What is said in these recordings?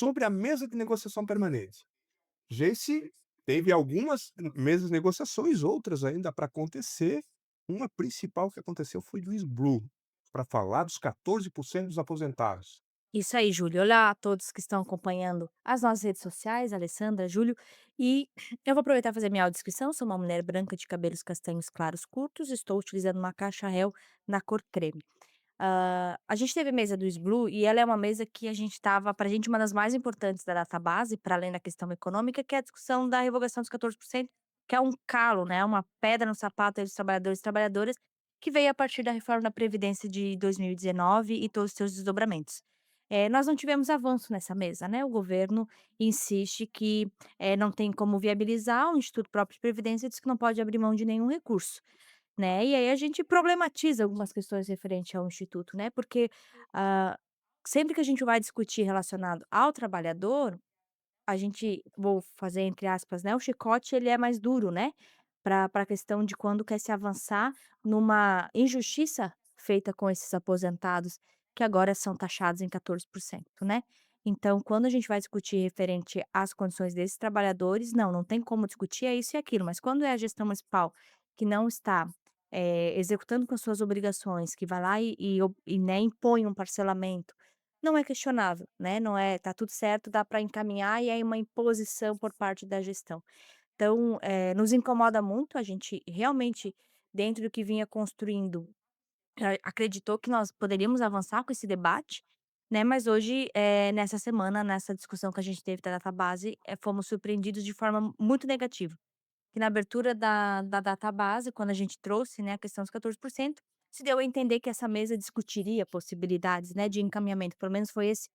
sobre a mesa de negociação permanente. Jace teve algumas mesas de negociações, outras ainda para acontecer. Uma principal que aconteceu foi do Blue, para falar dos 14% dos aposentados. Isso aí, Júlio. Olá a todos que estão acompanhando as nossas redes sociais, Alessandra, Júlio. E eu vou aproveitar e fazer minha audiodescrição. Sou uma mulher branca de cabelos castanhos claros curtos. Estou utilizando uma caixa réu na cor creme. A gente teve a mesa do Blue e ela é uma mesa que a gente estava, para a gente, uma das mais importantes da database, para além da questão econômica, que é a discussão da revogação dos 14%, que é um calo, né? Uma pedra no sapato aí dos trabalhadores e trabalhadoras, que veio a partir da reforma da Previdência de 2019 e todos os seus desdobramentos. Nós não tivemos avanço nessa mesa, né, o governo insiste que, não tem como viabilizar, o Instituto Próprio de Previdência diz que não pode abrir mão de nenhum recurso, né, e aí a gente problematiza algumas questões referente ao instituto, né, porque, ah, sempre que a gente vai discutir relacionado ao trabalhador, a gente vou fazer entre aspas, né, o chicote ele é mais duro, né, para a questão de quando quer se avançar numa injustiça feita com esses aposentados, que agora são taxados em 14%, né. Então, quando a gente vai discutir referente às condições desses trabalhadores, não tem como discutir, é isso e aquilo, mas quando é a gestão municipal que não está, executando com as suas obrigações, que vai lá né, impõe um parcelamento, não é questionável, né, não é tá tudo certo, dá para encaminhar e aí uma imposição por parte da gestão. Então, nos incomoda muito, a gente realmente, dentro do que vinha construindo, acreditou que nós poderíamos avançar com esse debate, né, mas hoje, nessa semana, nessa discussão que a gente teve da database, fomos surpreendidos de forma muito negativa. Que na abertura da database, quando a gente trouxe, né, a questão dos 14%, se deu a entender que essa mesa discutiria possibilidades, né, de encaminhamento, pelo menos foi esse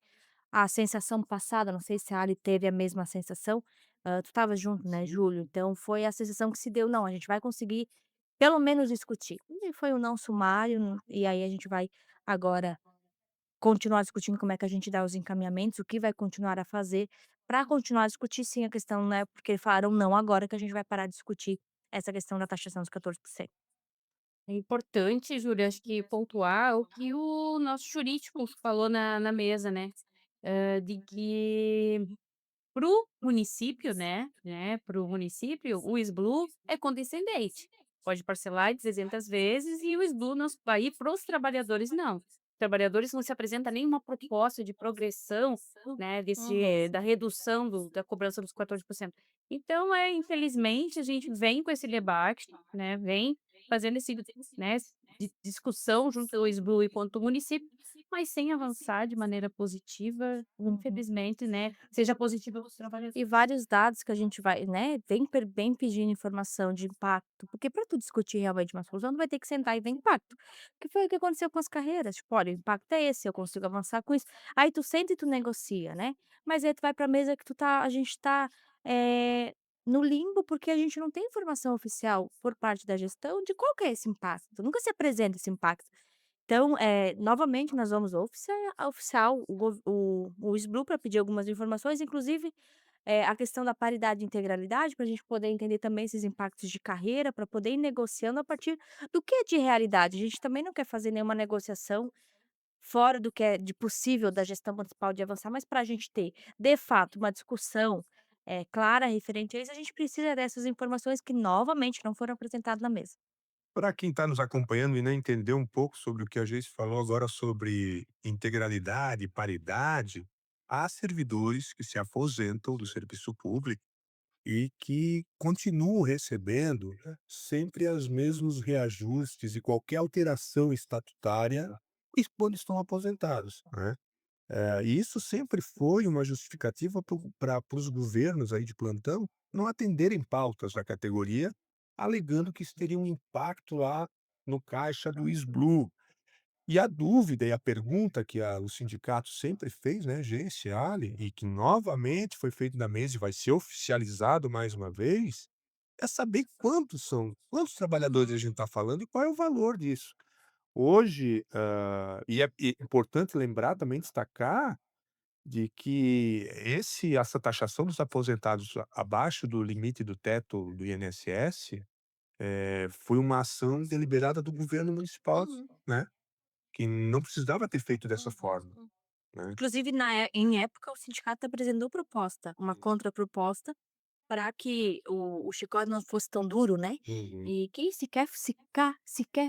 a sensação passada, não sei se a Ali teve a mesma sensação, tu estava junto, né, Júlio, então foi a sensação que se deu: "Não, a gente vai conseguir pelo menos discutir". E foi um não sumário, e aí a gente vai agora continuar discutindo como é que a gente dá os encaminhamentos, o que vai continuar a fazer, para continuar a discutir sim a questão, né, porque falaram não agora que a gente vai parar de discutir essa questão da taxação dos 14%. É importante, Júlia, acho que pontuar o que o nosso jurídico falou na mesa, né, de que para o município, para o município, o SBLU é condescendente, pode parcelar em 300 vezes e o SBLU não aí para os trabalhadores não. Os trabalhadores não se apresenta nenhuma proposta de progressão, né, Uhum. da redução da cobrança dos 14%. Então, infelizmente a gente vem com esse debate, né, vem fazendo esse, né, discussão junto ao SBLU e quanto ao município, mas sem avançar de maneira positiva, Uhum. infelizmente, né, seja positiva para os E trabalhadores. vários dados que a gente vai, né, vem pedindo informação de impacto, porque para tu discutir realmente uma solução, tu vai ter que sentar e ver impacto. Que foi o que aconteceu com as carreiras, tipo: "Olha, o impacto é esse, eu consigo avançar com isso". Aí tu senta e tu negocia, né, mas aí tu vai pra mesa que a gente tá, no limbo, porque a gente não tem informação oficial por parte da gestão de qual que é esse impacto, nunca se apresenta esse impacto. Então, novamente nós vamos oficial o SBLU para pedir algumas informações, inclusive a questão da paridade e integralidade, para a gente poder entender também esses impactos de carreira, para poder ir negociando a partir do que é de realidade. A gente também não quer fazer nenhuma negociação fora do que é de possível da gestão municipal de avançar, mas para a gente ter, de fato, uma discussão, clara referente a isso, a gente precisa dessas informações que novamente não foram apresentadas na mesa. Para quem está nos acompanhando e não entendeu um pouco sobre o que a gente falou agora sobre integralidade e paridade, há servidores que se aposentam do serviço público e que continuam recebendo, né, sempre os mesmos reajustes e qualquer alteração estatutária quando estão aposentados, né? E isso sempre foi uma justificativa para os governos aí de plantão não atenderem pautas da categoria, alegando que isso teria um impacto lá no caixa do SBLU. E a dúvida e a pergunta que o sindicato sempre fez, né, Gence, Ali, e que novamente foi feito na mesa e vai ser oficializado mais uma vez, é saber quantos trabalhadores a gente está falando e qual é o valor disso. Hoje, e é importante lembrar também, destacar, de que essa taxação dos aposentados abaixo do limite do teto do INSS, foi uma ação deliberada do governo municipal, Uhum, né, que não precisava ter feito dessa uhum, forma, hum. né. Inclusive em época o sindicato apresentou proposta, uma contraproposta para que o chicote não fosse tão duro, né, Uhum. e que sequer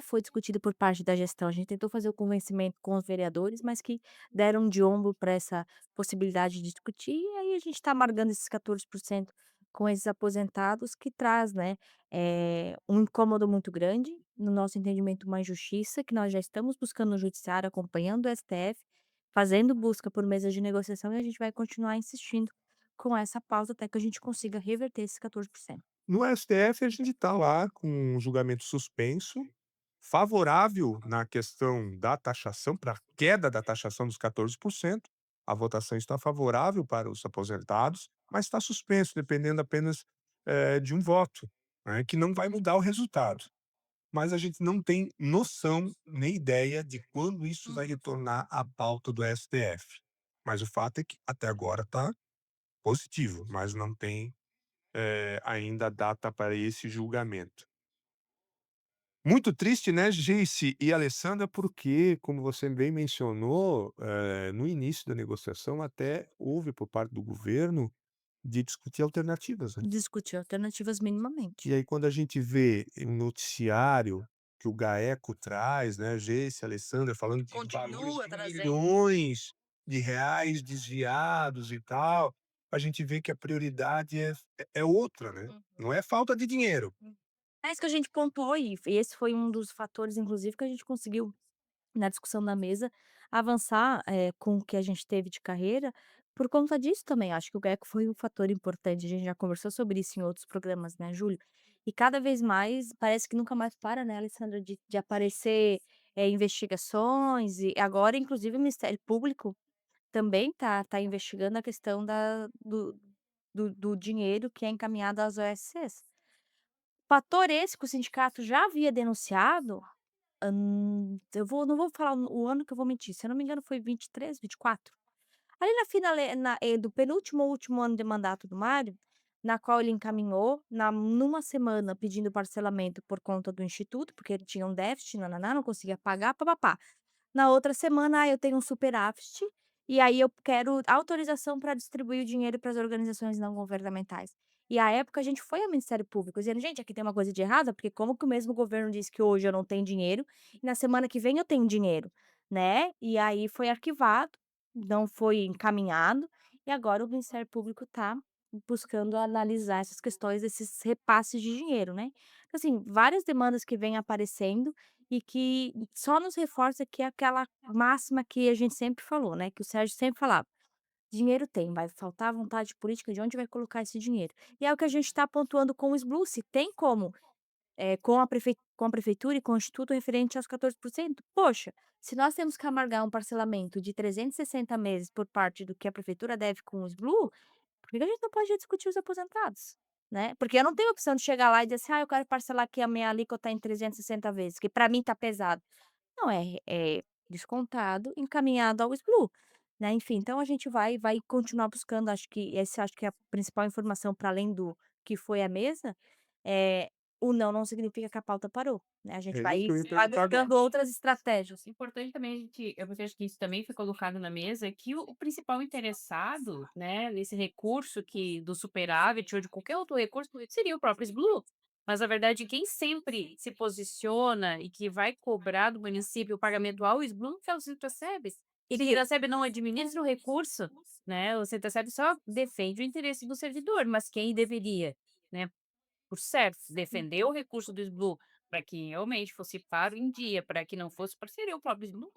foi discutido por parte da gestão. A gente tentou fazer o convencimento com os vereadores, mas que deram de ombro para essa possibilidade de discutir, e aí a gente está amargando esses 14% com esses aposentados que traz, né, um incômodo muito grande, no nosso entendimento uma injustiça que nós já estamos buscando no judiciário, acompanhando o STF, fazendo busca por mesa de negociação e a gente vai continuar insistindo com essa pausa até que a gente consiga reverter esses 14%. No STF, a gente está lá com um julgamento suspenso, favorável na questão da taxação, para a queda da taxação dos 14%. A votação está favorável para os aposentados, mas está suspenso, dependendo apenas, de um voto, né, que não vai mudar o resultado. Mas a gente não tem noção nem ideia de quando isso vai retornar à pauta do STF. Mas o fato é que até agora está positivo, mas não tem ainda data para esse julgamento. Muito triste, né, Geice e Alessandra, porque, como você bem mencionou, no início da negociação até houve por parte do governo de discutir alternativas, né. Discutir alternativas E minimamente. aí quando a gente vê um noticiário que o GAECO traz, né, Geice, Alessandra, falando de valores Continua de trazendo. milhões de reais desviados e tal, a gente vê que a prioridade é outra, né, não é falta de dinheiro. É isso que a gente pontuou e esse foi um dos fatores, inclusive, que a gente conseguiu, na discussão da mesa, avançar, com o que a gente teve de carreira, por conta disso também. Acho que o GECO foi um fator importante, a gente já conversou sobre isso em outros programas, né, Júlio? E cada vez mais, parece que nunca mais para, né, Alessandra, de aparecer, investigações e agora, inclusive, o Ministério Público também tá investigando a questão do dinheiro que é encaminhado às OSCs. Fator esse que o sindicato já havia denunciado, eu não vou falar o ano que eu vou mentir, se eu não me engano foi 23, 24. Ali na finale na do penúltimo último ano de mandato do Mário, na qual ele encaminhou numa semana pedindo parcelamento por conta do instituto, porque ele tinha um déficit, nã não conseguia pagar, pá-pá-pá. Na outra semana, eu tenho um superávit, e aí eu quero autorização para distribuir o dinheiro para as organizações não governamentais. E à época a gente foi ao Ministério Público dizendo: "Gente, aqui tem uma coisa de errada, porque como que o mesmo governo diz que hoje eu não tenho dinheiro, e na semana que vem eu tenho dinheiro?", né. E aí foi arquivado, não foi encaminhado, e agora o Ministério Público está buscando analisar essas questões desses repasses de dinheiro, né. Então, assim, várias demandas que vêm aparecendo e que só nos reforça que é aquela máxima que a gente sempre falou, né, que o Sérgio sempre falava: "Dinheiro tem, vai faltar vontade política de onde vai colocar esse dinheiro". E é o que a gente está pontuando com o SBLU, se tem como, com a prefeitura e com o instituto referente aos 14%. Poxa, se nós temos que amargar um parcelamento de 360 meses por parte do que a prefeitura deve com o SBLU, por que que a gente não pode discutir os aposentados, né? Porque eu não tenho opção de chegar lá e dizer assim: "Ah, eu quero parcelar aqui a minha alíquota em 360 vezes", que para mim tá pesado. Não, é descontado, encaminhado ao SBLU, né, enfim, então a gente vai continuar buscando, acho que é a principal informação para além do que foi a mesa, o não significa que a pauta parou, né, a gente É isso vai que eu ia vai perguntar agora. buscando outras estratégias. Importante também eu vejo que isso também foi colocado na mesa, é que o principal interessado, né, nesse recurso que do superávit ou de qualquer outro recurso, seria o próprio SBLU. Mas, na verdade, quem sempre se posiciona e que vai cobrar do município o pagamento ao SBLU é o Centro-Seb. E o Sim, Centro-Seb não administra o recurso, né, o Centro-Seb só defende o interesse do servidor, mas quem deveria, né, por certo, defender o recurso do SBLU para que realmente fosse pago em dia, para que não fosse seria o próprio SBLU.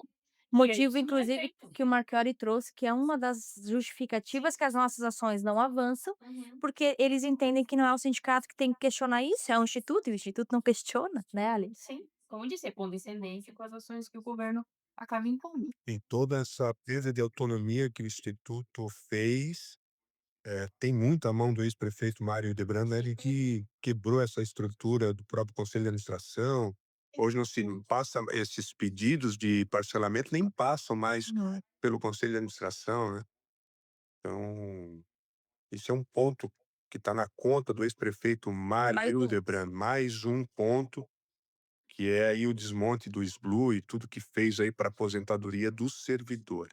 E aí motivo isso não é inclusive feito. que o Marchiori trouxe, que é uma das justificativas que as nossas ações não avançam, Uhum. porque eles entendem que não é o sindicato que tem que questionar isso, é o instituto, e o instituto não questiona, né, Alice? Sim, como disse, é condescendente com as ações que o governo acaba impondo. Em toda essa perda de autonomia que o instituto fez, tem muita mão do ex-prefeito Mário Hildebrand, ele que quebrou essa estrutura do próprio conselho de administração. Hoje não se passa esses pedidos de parcelamento, nem passam mais Não é. pelo conselho de administração, né. Então, esse é um ponto que está na conta do ex-prefeito Mário Mais um. Hildebrand, mais um ponto, que é aí o desmonte do SBLU e tudo que fez aí para a aposentadoria do servidor.